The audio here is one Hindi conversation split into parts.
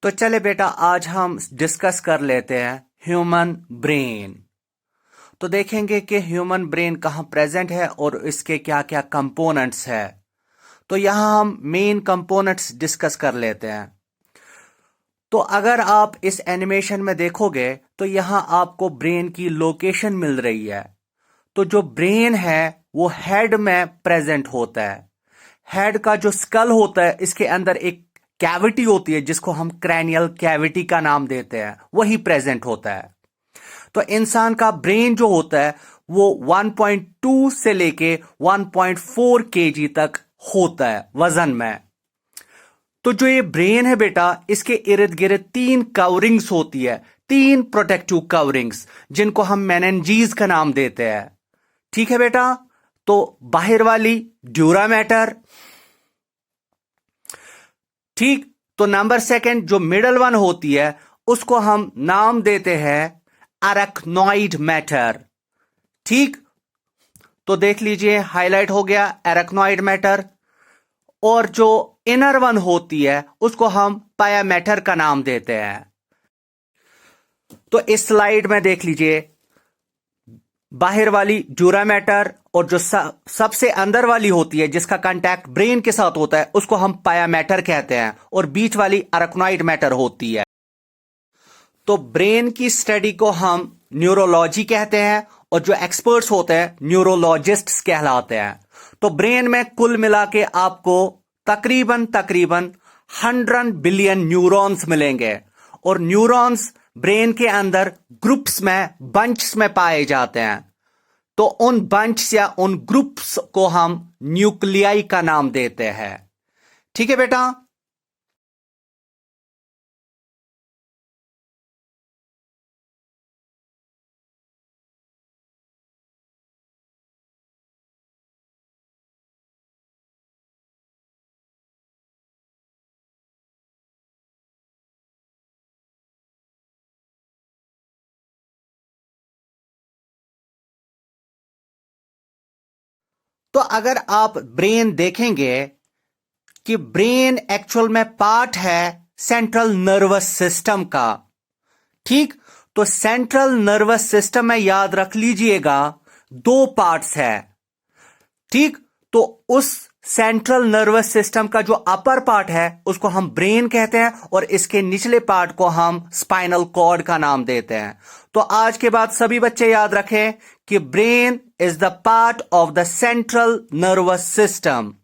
तो चले बेटा, आज हम डिस्कस कर लेते हैं ह्यूमन ब्रेन। तो देखेंगे कि ह्यूमन ब्रेन कहाँ प्रेजेंट है और इसके क्या क्या कंपोनेंट्स है। तो यहाँ हम मेन कंपोनेंट्स डिस्कस कर लेते हैं। तो अगर आप इस एनिमेशन में देखोगे तो यहाँ आपको ब्रेन की लोकेशन मिल रही है। तो जो ब्रेन है वो हेड में प्रेजेंट होता है। हेड का जो स्कल होता है, इसके अंदर एक कैविटी होती है जिसको हम क्रैनियल कैविटी का नाम देते हैं, वही प्रेजेंट होता है। तो इंसान का ब्रेन जो होता है वो 1.2 से लेके 1.4 केजी तक होता है वजन में। तो जो ये ब्रेन है बेटा, इसके इर्द गिर्द 3 कवरिंग्स होती है, 3 प्रोटेक्टिव कवरिंग्स, जिनको हम मेनिंजीज का नाम देते हैं। ठीक है बेटा। तो बाहर वाली ड्यूरा मैटर, ठीक। तो नंबर सेकंड जो मिडल वन होती है उसको हम नाम देते हैं अरेक्नॉइड मैटर। ठीक। तो देख लीजिए, हाईलाइट हो गया अरेक्नॉइड मैटर। और जो इनर वन होती है उसको हम पाया मैटर का नाम देते हैं। तो इस स्लाइड में देख लीजिए, बाहर वाली ड्यूरा मैटर और जो सबसे अंदर वाली होती है जिसका कांटेक्ट ब्रेन के साथ होता है उसको हम पाया मैटर कहते हैं, और बीच वाली अरेक्नॉइड मैटर होती है। तो ब्रेन की स्टडी को हम न्यूरोलॉजी कहते हैं और जो एक्सपर्ट्स होते हैं न्यूरोलॉजिस्ट्स कहलाते हैं। तो ब्रेन में कुल मिला के आपको तकरीबन 100 बिलियन न्यूरॉन्स मिलेंगे, और न्यूरॉन्स ब्रेन के अंदर ग्रुप्स में, बंच्स में पाए जाते हैं। तो उन बंच या उन ग्रुप्स को हम न्यूक्लियाई का नाम देते हैं। ठीक है बेटा। तो अगर आप ब्रेन देखेंगे कि ब्रेन एक्चुअल में पार्ट है सेंट्रल नर्वस सिस्टम का। ठीक। तो सेंट्रल नर्वस सिस्टम में याद रख लीजिएगा 2 पार्ट्स है। ठीक। तो उस सेंट्रल नर्वस सिस्टम का जो अपर पार्ट है उसको हम ब्रेन कहते हैं, और इसके निचले पार्ट को हम स्पाइनल कॉर्ड का नाम देते हैं। तो आज के बाद सभी बच्चे याद रखें कि brain is the part of the central nervous system.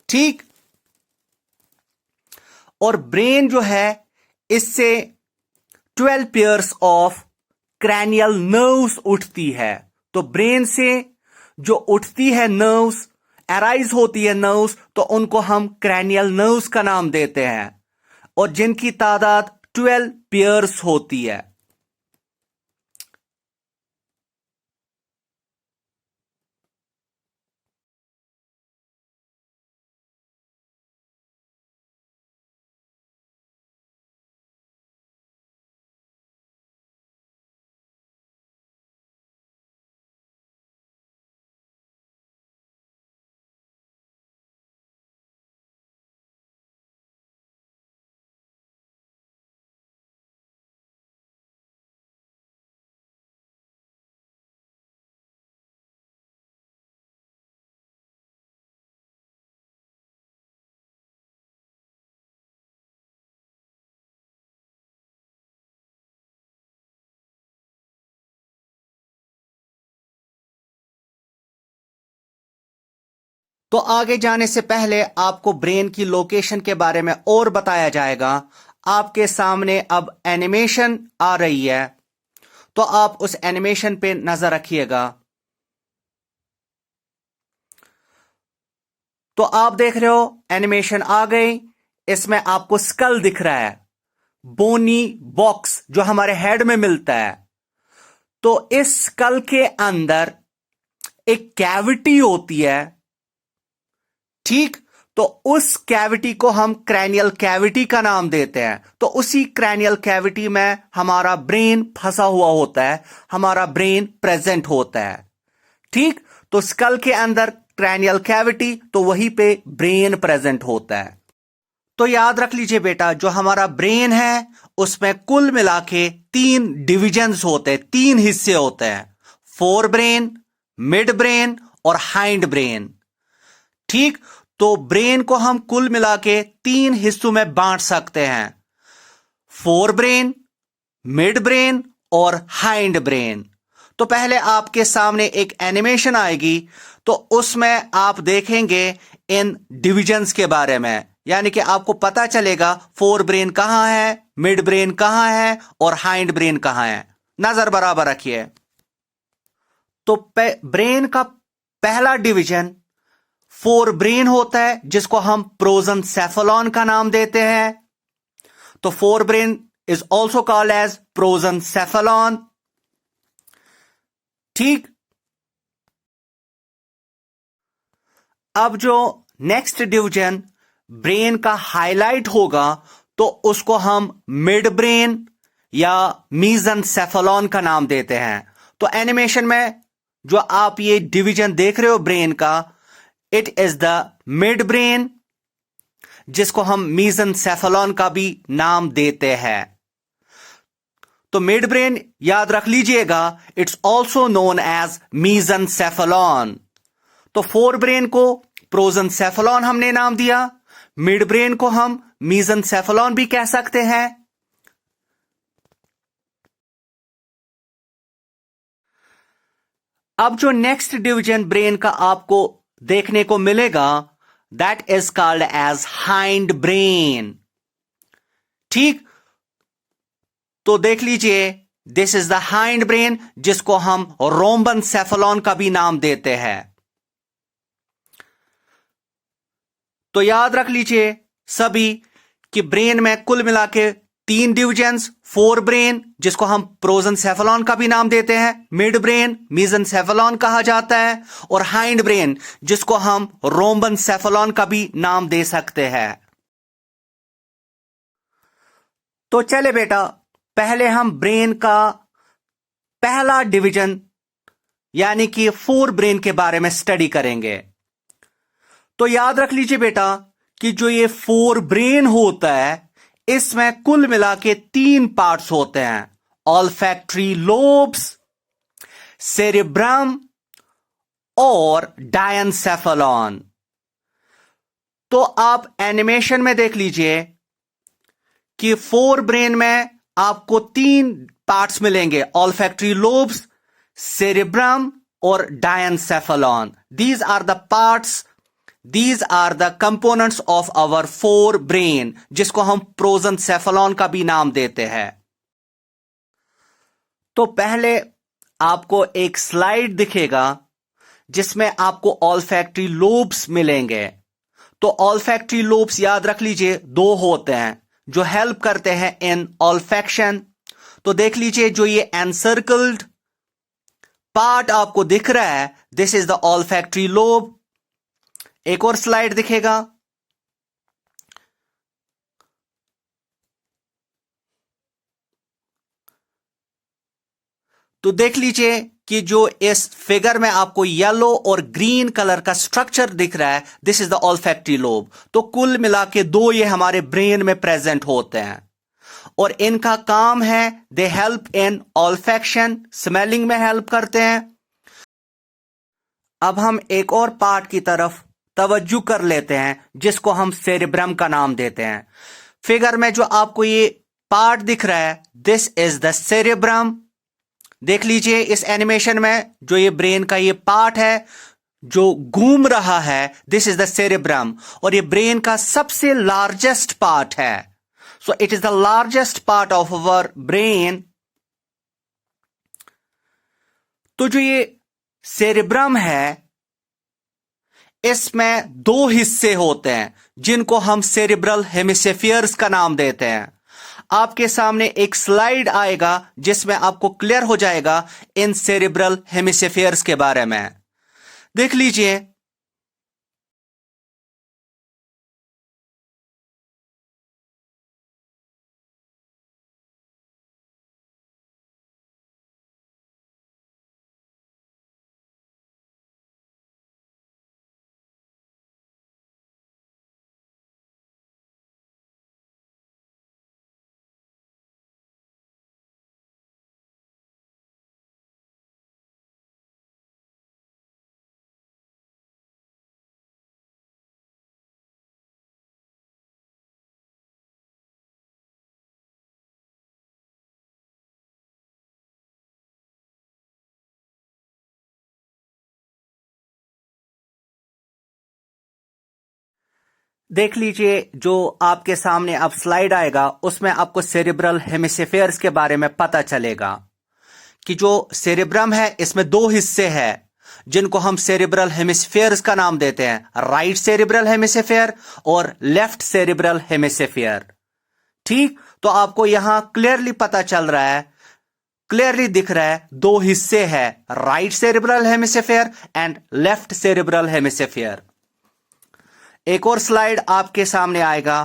ठीक। और ब्रेन जो है, इससे 12 पेयर्स ऑफ क्रैनियल नर्व्स उठती है। तो ब्रेन से जो उठती है नर्व्स, अराइज होती है नर्व्स, तो उनको हम क्रैनियल नर्व्स का नाम देते हैं, और जिनकी तादाद 12 पेयर्स होती है। तो आगे जाने से पहले आपको ब्रेन की लोकेशन के बारे में और बताया जाएगा। आपके सामने अब एनिमेशन आ रही है, तो आप उस एनिमेशन पे नजर रखिएगा। तो आप देख रहे हो एनिमेशन आ गई। इसमें आपको स्कल दिख रहा है, बोनी बॉक्स जो हमारे हेड में मिलता है। तो इस स्कल के अंदर एक कैविटी होती है। ठीक। तो उस कैविटी को हम क्रैनियल कैविटी का नाम देते हैं। तो उसी क्रैनियल कैविटी में हमारा ब्रेन फंसा हुआ होता है, हमारा ब्रेन प्रेजेंट होता है। ठीक। तो स्कल के अंदर क्रैनियल कैविटी, तो वहीं पे ब्रेन प्रेजेंट होता है। तो याद रख लीजिए बेटा, जो हमारा ब्रेन है उसमें कुल मिला के 3 डिविजन्स होते हैं, 3 हिस्से होते हैं, फोर ब्रेन, मिड ब्रेन और हाइंड ब्रेन। ठीक, तो ब्रेन को हम कुल मिला के 3 हिस्सों में बांट सकते हैं, फोर ब्रेन, मिड ब्रेन और हाइंड ब्रेन। तो पहले आपके सामने एक एनिमेशन आएगी, तो उसमें आप देखेंगे इन डिविजन्स के बारे में, यानी कि आपको पता चलेगा फोर ब्रेन कहां है, मिड ब्रेन कहां है और हाइंड ब्रेन कहां है। नजर बराबर रखिए। तो ब्रेन का पहला डिवीजन फोर ब्रेन होता है, जिसको हम प्रोजेंसेफेलॉन का नाम देते हैं। तो fore brain is also called as prosencephalon. ठीक, अब जो नेक्स्ट डिवीजन ब्रेन का हाईलाइट होगा, तो उसको हम मिड ब्रेन या मीजेंसेफेलॉन का नाम देते हैं। तो एनिमेशन में जो आप ये डिवीजन देख रहे हो ब्रेन का, it is the mid brain, जिसको हम मीजेंसेफेलॉन का भी नाम देते हैं। तो मिड ब्रेन याद रख लीजिएगा, इट्स ऑल्सो नोन एज मीजेंसेफेलॉन। तो फोर ब्रेन को प्रोजेंसेफेलॉन हमने नाम दिया, मिड ब्रेन को हम मीजेंसेफेलॉन भी कह सकते हैं। अब जो नेक्स्ट डिवीजन ब्रेन का आपको देखने को मिलेगा, that is called as hindbrain. ठीक, तो देख लीजिए, this is the hindbrain, जिसको हम रोम्बेनसेफेलॉन का भी नाम देते हैं। तो याद रख लीजिए सभी कि ब्रेन में कुल मिला के 3 डिविजन्स, फोर ब्रेन जिसको हम प्रोजेंसेफेलॉन का भी नाम देते हैं, मिड ब्रेन मीजेंसेफेलॉन कहा जाता है, और हाइंड ब्रेन जिसको हम रोम्बेनसेफेलॉन का भी नाम दे सकते हैं। तो चले बेटा, पहले हम ब्रेन का पहला डिवीजन यानी कि फोर ब्रेन के बारे में स्टडी करेंगे। तो याद रख लीजिए बेटा कि जो ये फोर ब्रेन होता है, इसमें कुल मिला के 3 पार्ट्स होते हैं, ऑल्फैक्टरी लोब्स, सेरेब्रम और डायनसेफेलॉन। तो आप एनिमेशन में देख लीजिए कि फोर ब्रेन में आपको 3 पार्ट्स मिलेंगे, ऑल्फैक्टरी लोब्स, सेरेब्रम और diencephalon. These are the parts, These are the components of our four brain, जिसको हम प्रोजेंसेफेलॉन का भी नाम देते हैं। तो पहले आपको एक स्लाइड दिखेगा जिसमें आपको ऑल्फैक्टरी लोब्स मिलेंगे। तो ऑल्फैक्टरी लोब्स याद रख लीजिए 2 होते हैं जो हेल्प करते हैं इन ऑल्फैक्शन। तो देख लीजिए, जो ये एनसर्कल्ड पार्ट आपको दिख रहा है, this is the olfactory lobe. एक और स्लाइड दिखेगा, तो देख लीजिए कि जो इस फिगर में आपको येलो और ग्रीन कलर का स्ट्रक्चर दिख रहा है, this is the olfactory lobe. तो कुल मिला के 2 ये हमारे ब्रेन में प्रेजेंट होते हैं और इनका काम है, they help in olfaction, smelling में हेल्प करते हैं। अब हम एक और पार्ट की तरफ तवज्जो कर लेते हैं जिसको हम सेरेब्रम का नाम देते हैं। फिगर में जो आपको ये पार्ट दिख रहा है, दिस इज द सेरेब्रम। देख लीजिए इस एनिमेशन में जो ये ब्रेन का ये पार्ट है जो घूम रहा है, दिस इज द सेरेब्रम, और ये ब्रेन का सबसे लार्जेस्ट पार्ट है। So it is the largest part of our brain. तो जो ये सेरेब्रम है, इसमें 2 हिस्से होते हैं जिनको हम सेरेब्रल हेमिस्फीयर्स का नाम देते हैं। आपके सामने एक स्लाइड आएगा जिसमें आपको क्लियर हो जाएगा इन सेरेब्रल हेमिस्फीयर्स के बारे में। देख लीजिए, देख लीजिए, जो आपके सामने अब स्लाइड आएगा उसमें आपको सेरिब्रल हेमिस्फीयर्स के बारे में पता चलेगा कि जो सेरिब्रम है इसमें दो हिस्से हैं जिनको हम सेरिब्रल हेमिस्फीयर्स का नाम देते हैं, राइट सेरिब्रल हेमिस्फीयर और लेफ्ट सेरिब्रल हेमिस्फीयर। ठीक, तो आपको यहां क्लियरली पता चल रहा है, क्लियरली दिख रहा है, दो हिस्से हैं, right cerebral hemisphere and left cerebral hemisphere. एक और स्लाइड आपके सामने आएगा।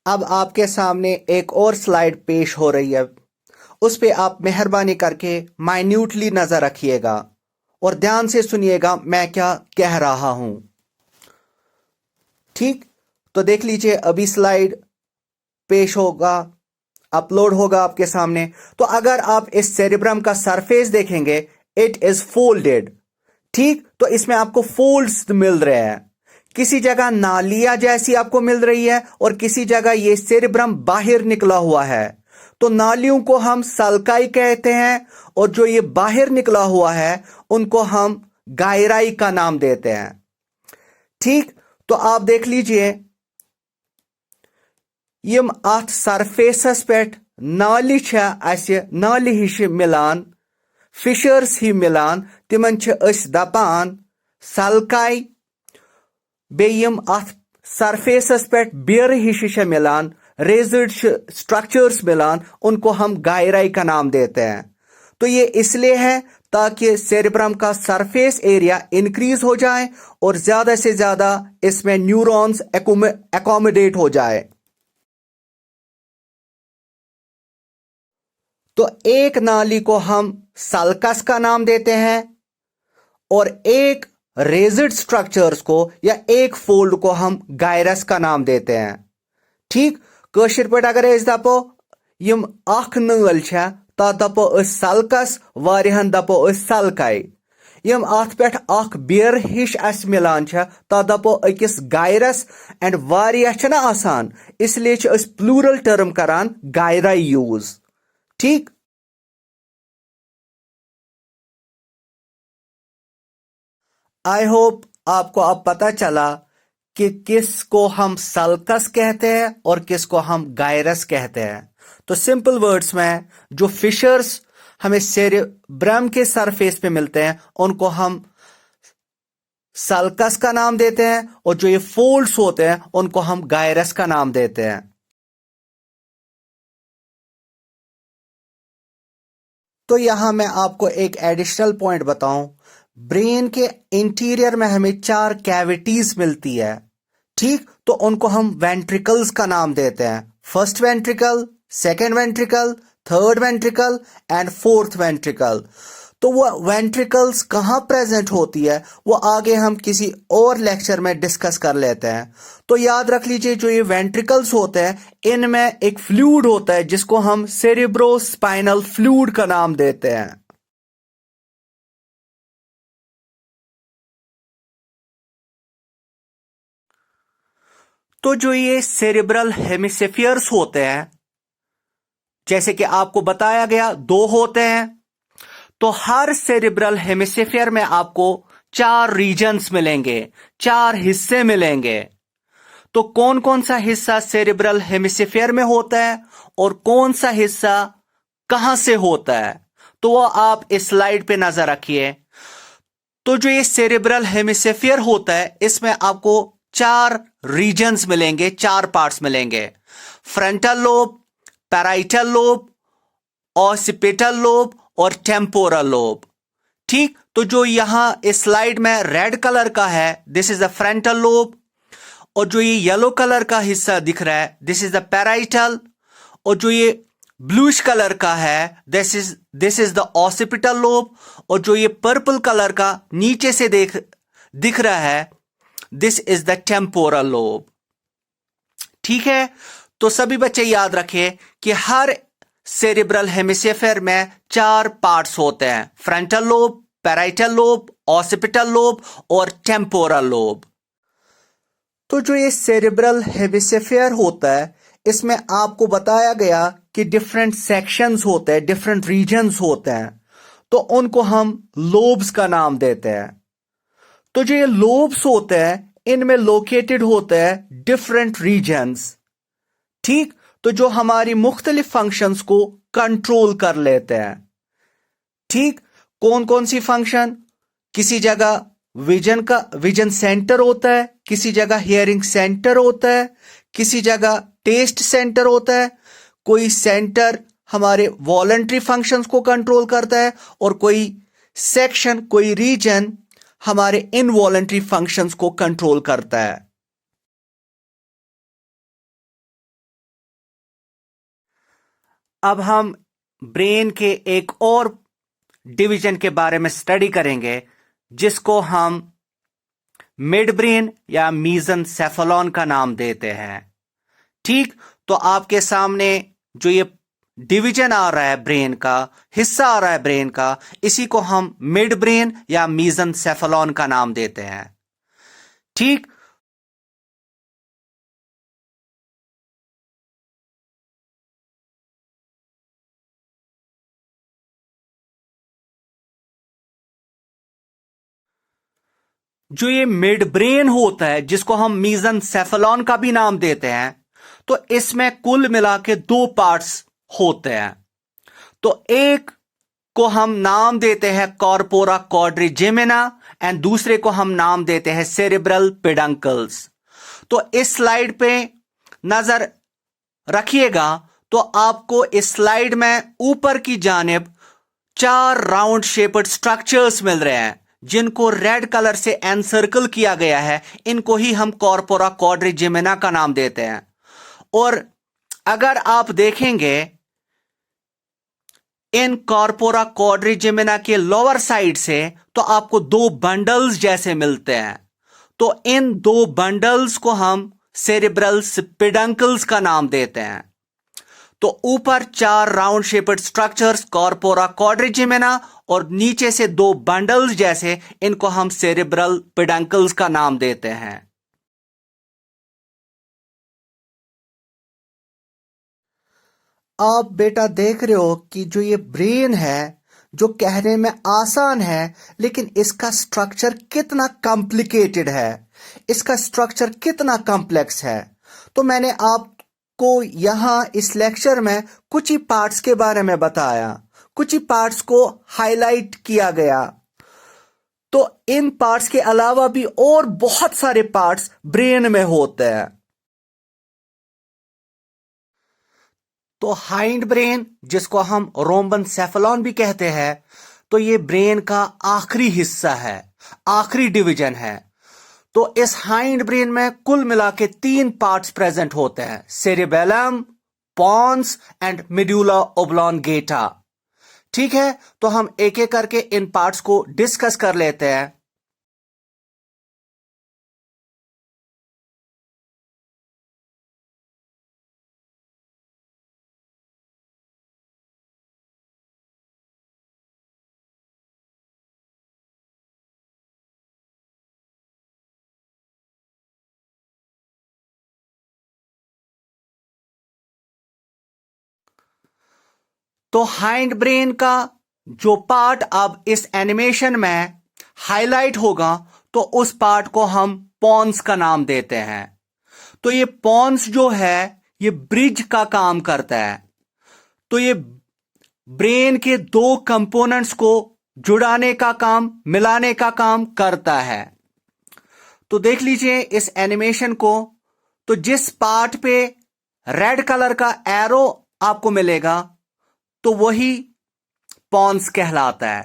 अब आपके सामने एक और स्लाइड पेश हो रही है, उस पे आप मेहरबानी करके माइन्यूटली नजर रखिएगा और ध्यान से सुनिएगा मैं क्या कह रहा हूं। ठीक, तो देख लीजिए, अभी स्लाइड पेश होगा, अपलोड होगा आपके सामने। तो अगर आप इस सेरिब्रम का सरफेस देखेंगे, इट इज फोल्डेड। ठीक, तो इसमें आपको फोल्ड्स मिल रहे हैं, किसी जगह नालियां जैसी आपको मिल रही है और किसी जगह ये सेरिब्रम बाहर निकला हुआ है। तो नालियों को हम सल्काई कहते हैं और जो ये बाहर निकला हुआ है उनको हम गायराई का नाम देते हैं। ठीक, तो आप देख लीजिए, यम अथ सरफेसस पेट नाली नाली हिश मिलान, फिशर्स ही मिलान, तिमन दपान सल्काई। बेयम अथ सरफेसस पेट बेर हिश मिलान, रेज्ड स्ट्रक्चर्स मिलान, उनको हम गायराई का नाम देते हैं। तो ये इसलिए है ताकि सेरिब्रम का सरफेस एरिया इंक्रीज हो जाए और ज्यादा से ज्यादा इसमें न्यूरॉन्स एकोमोडेट हो जाए। तो एक नाली को हम सल्कस का नाम देते हैं और एक रेज्ड स्ट्रक्चर्स को या एक फोल्ड को हम गायरस का नाम देते हैं। ठीक, कशिर पे अगर दपो यम अख नल तथ दपो सल्कस, वारिहन दपो सल्काई। यम अथ पे अख बेर हिश अस मिलान तथ दपो अकिस गायरस। एंड वारिया ना आसान, इसलिए प्लूरल टर्म करान गायराई यूज। ठीक, आई होप आपको अब पता चला कि किसको हम सल्कस कहते हैं और किसको हम गायरस कहते हैं। तो सिंपल वर्ड्स में, जो फिशर्स हमें सेरिब्रम के सरफेस पे मिलते हैं उनको हम सल्कस का नाम देते हैं और जो ये फोल्ड्स होते हैं उनको हम गायरस का नाम देते हैं। तो यहां मैं आपको एक एडिशनल पॉइंट बताऊं, ब्रेन के इंटीरियर में हमें 4 कैविटीज मिलती है। ठीक, तो उनको हम वेंट्रिकल्स का नाम देते हैं। First ventricle, second ventricle, third ventricle and fourth ventricle. तो वो वेंट्रिकल्स कहाँ प्रेजेंट होती है वो आगे हम किसी और लेक्चर में डिस्कस कर लेते हैं। तो याद रख लीजिए जो ये वेंट्रिकल्स होते हैं इनमें एक फ्लूइड होता है जिसको हम सेरेब्रोस्पाइनल फ्लूइड का नाम देते हैं। तो जो ये सेरेब्रल हेमिस्फीयर्स होते हैं जैसे कि आपको बताया गया 2 होते हैं, तो हर सेरेब्रल हेमिस्फीयर में आपको 4 रीजन्स मिलेंगे, 4 हिस्से मिलेंगे। तो कौन कौन सा हिस्सा सेरेब्रल हेमिस्फीयर में होता है और कौन सा हिस्सा कहां से होता है, तो वो आप इस स्लाइड पे नजर रखिए। तो जो ये सेरेब्रल हेमिस्फीयर होता है इसमें आपको 4 रीजन्स मिलेंगे, 4 पार्ट्स मिलेंगे। Frontal lobe, parietal lobe, occipital lobe और टेम्पोरल लोब। ठीक, तो जो यहां इस स्लाइड में रेड कलर का है this is the frontal lobe, और जो ये येलो कलर का हिस्सा दिख रहा है दिस इज द पैराइटल, और जो ये ब्लूइश कलर का है this is the occipital lobe, और जो ये पर्पल कलर का नीचे से दिख रहा है this is the temporal lobe. ठीक है, तो सभी बच्चे याद रखें कि हर सेरेब्रल हेमिस्फीयर में 4 पार्ट्स होते हैं, frontal lobe, parietal lobe, occipital lobe और टेम्पोरल लोब। तो जो ये सेरेब्रल हेमिस्फीयर होता है इसमें आपको बताया गया कि डिफरेंट सेक्शंस होते हैं, डिफरेंट रीजन्स होते हैं, तो उनको हम लोब्स का नाम देते हैं। तो जो ये लोब्स होते हैं इनमें लोकेटेड होते हैं डिफरेंट रीजन्स। ठीक, तो जो हमारी मुख्तलिफ फंक्शंस को कंट्रोल कर लेते हैं। ठीक, कौन कौन सी फंक्शन, किसी जगह विजन सेंटर होता है, किसी जगह हियरिंग सेंटर होता है, किसी जगह टेस्ट सेंटर होता है, कोई सेंटर हमारे वॉलंटरी फंक्शंस को कंट्रोल करता है और कोई सेक्शन, कोई रीजन हमारे इनवॉलंटरी फंक्शंस को कंट्रोल करता है। अब हम ब्रेन के एक और डिवीजन के बारे में स्टडी करेंगे जिसको हम मिड ब्रेन या मीजनसेफेलॉन का नाम देते हैं। ठीक, तो आपके सामने जो ये डिवीजन आ रहा है ब्रेन का, हिस्सा आ रहा है ब्रेन का, इसी को हम मिड ब्रेन या मीजनसेफेलॉन का नाम देते हैं। ठीक, जो ये मिड ब्रेन होता है जिसको हम मीजनसेफेलॉन का भी नाम देते हैं, तो इसमें कुल मिला के 2 पार्ट्स होते हैं। तो एक को हम नाम देते हैं कॉर्पोरा क्वाड्रिजेमिना एंड दूसरे को हम नाम देते हैं सेरेब्रल पेडंकल्स। तो इस स्लाइड पे नजर रखिएगा तो आपको इस स्लाइड में ऊपर की जानिब 4 राउंड शेप्ड स्ट्रक्चर्स मिल रहे हैं जिनको रेड कलर से एनसर्कल किया गया है। इनको ही हम कॉर्पोरा क्वाड्रिजेमिना का नाम देते हैं। और अगर आप देखेंगे इन कॉर्पोरा क्वाड्रिजेमिना के लोअर साइड से तो आपको 2 बंडल्स जैसे मिलते हैं। तो इन 2 बंडल्स को हम सेरेब्रल पेडंकल्स का नाम देते हैं। तो ऊपर 4 round shaped structures corpora quadrigemina और नीचे से 2 बंडल्स जैसे, इनको हम सेरेब्रल पेडंकल्स का नाम देते हैं। आप बेटा देख रहे हो कि जो ये ब्रेन है जो कहने में आसान है लेकिन इसका स्ट्रक्चर कितना कॉम्प्लिकेटेड है, इसका स्ट्रक्चर कितना कॉम्प्लेक्स है। तो मैंने आपको यहां इस लेक्चर में कुछ ही पार्ट्स के बारे में बताया, कुछ ही पार्ट्स को हाईलाइट किया गया। तो इन पार्ट्स के अलावा भी और बहुत सारे पार्ट्स ब्रेन में होते हैं। तो हाइंड ब्रेन जिसको हम रोम्बनसेफेलॉन भी कहते हैं, तो ये ब्रेन का आखिरी हिस्सा है, आखिरी डिवीजन है। तो इस हाइंड ब्रेन में कुल मिला के 3 पार्ट्स प्रेजेंट होते हैं, सेरेबेलम, पॉन्स एंड मेडुला ओब्लॉन्गेटा। ठीक है, तो हम एक एक करके इन पार्ट्स को डिस्कस कर लेते हैं। तो हाइंड ब्रेन का जो पार्ट अब इस एनिमेशन में हाईलाइट होगा, तो उस पार्ट को हम पॉन्स का नाम देते हैं। तो ये पॉन्स जो है ये ब्रिज का काम करता है। तो ये ब्रेन के दो कंपोनेंट्स को जुड़ाने का काम, मिलाने का काम करता है। तो देख लीजिए इस एनिमेशन को। तो जिस पार्ट पे रेड कलर का एरो आपको मिलेगा तो वही पॉन्स कहलाता है।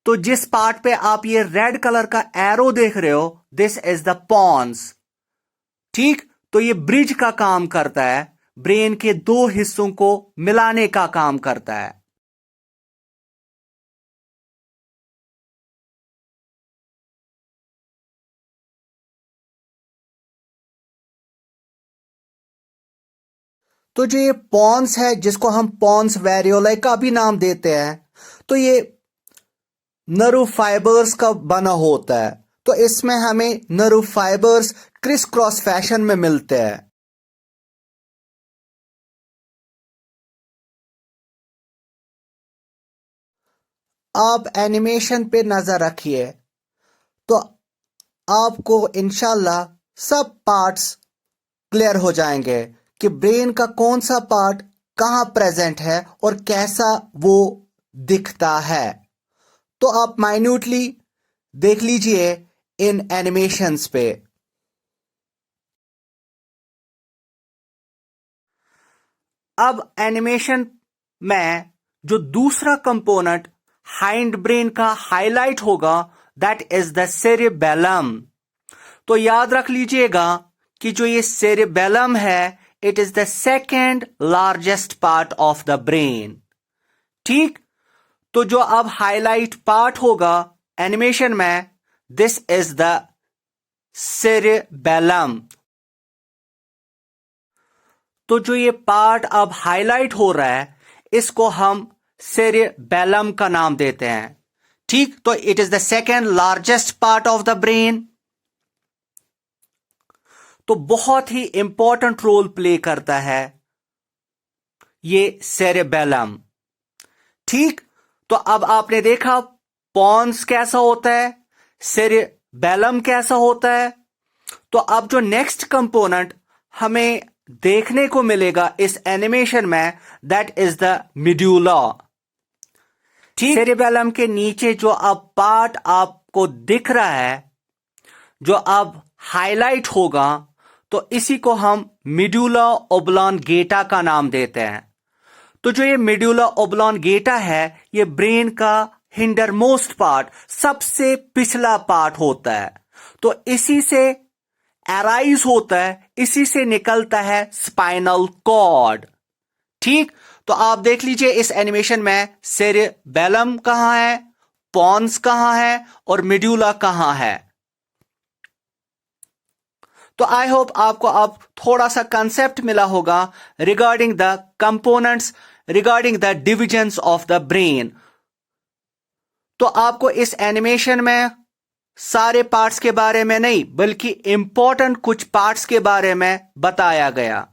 तो जिस पार्ट पे आप ये रेड कलर का एरो देख रहे हो, दिस इज द पॉन्स। ठीक, तो ये ब्रिज का काम करता है, ब्रेन के दो हिस्सों को मिलाने का काम करता है। तो जो ये पॉन्स है, जिसको हम पॉन्स वेरियोलाई का भी नाम देते हैं, तो ये नर्व फाइबर्स का बना होता है। तो इसमें हमें nerve fibres criss cross fashion में मिलते हैं। आप एनिमेशन पे नजर रखिए तो आपको इंशाल्लाह सब पार्ट्स क्लियर हो जाएंगे कि ब्रेन का कौन सा पार्ट कहां प्रेजेंट है और कैसा वो दिखता है। तो आप माइन्यूटली देख लीजिए इन एनिमेशंस पे। अब एनिमेशन में जो दूसरा कंपोनेंट हाइंड ब्रेन का हाईलाइट होगा, दैट इज द सेरेबेलम। तो याद रख लीजिएगा कि जो ये सेरेबेलम है, it is the second largest part of the brain. ठीक, तो जो अब हाईलाइट पार्ट होगा एनिमेशन में, दिस इज द सेरेबेलम। तो जो ये पार्ट अब हाईलाइट हो रहा है, इसको हम सेरेबेलम का नाम देते हैं। ठीक, तो it is the second largest part of the brain. तो बहुत ही इंपॉर्टेंट रोल प्ले करता है ये सेरेबेलम। ठीक, तो अब आपने देखा पॉन्स कैसा होता है, सेरेबेलम कैसा होता है। तो अब जो नेक्स्ट कंपोनेंट हमें देखने को मिलेगा इस एनिमेशन में, दैट इज द मिड्यूला। ठीक, सेरेबेलम के नीचे जो अब पार्ट आपको दिख रहा है, जो अब हाईलाइट होगा, तो इसी को हम मिड्यूला ओब्लॉन्गेटा का नाम देते हैं। तो जो ये मिड्यूला ओब्लॉन्गेटा है, ये ब्रेन का हिंडरमोस्ट पार्ट, सबसे पिछला पार्ट होता है। तो इसी से एराइज होता है, इसी से निकलता है स्पाइनल कॉर्ड। ठीक, तो आप देख लीजिए इस एनिमेशन में सेरेबेलम कहां है, पॉन्स कहां है और मिड्यूला कहां है। तो आई होप आपको अब थोड़ा सा कंसेप्ट मिला होगा regarding the components, regarding the divisions of the brain. तो आपको इस एनिमेशन में सारे पार्ट्स के बारे में नहीं, बल्कि इंपॉर्टेंट कुछ पार्ट्स के बारे में बताया गया।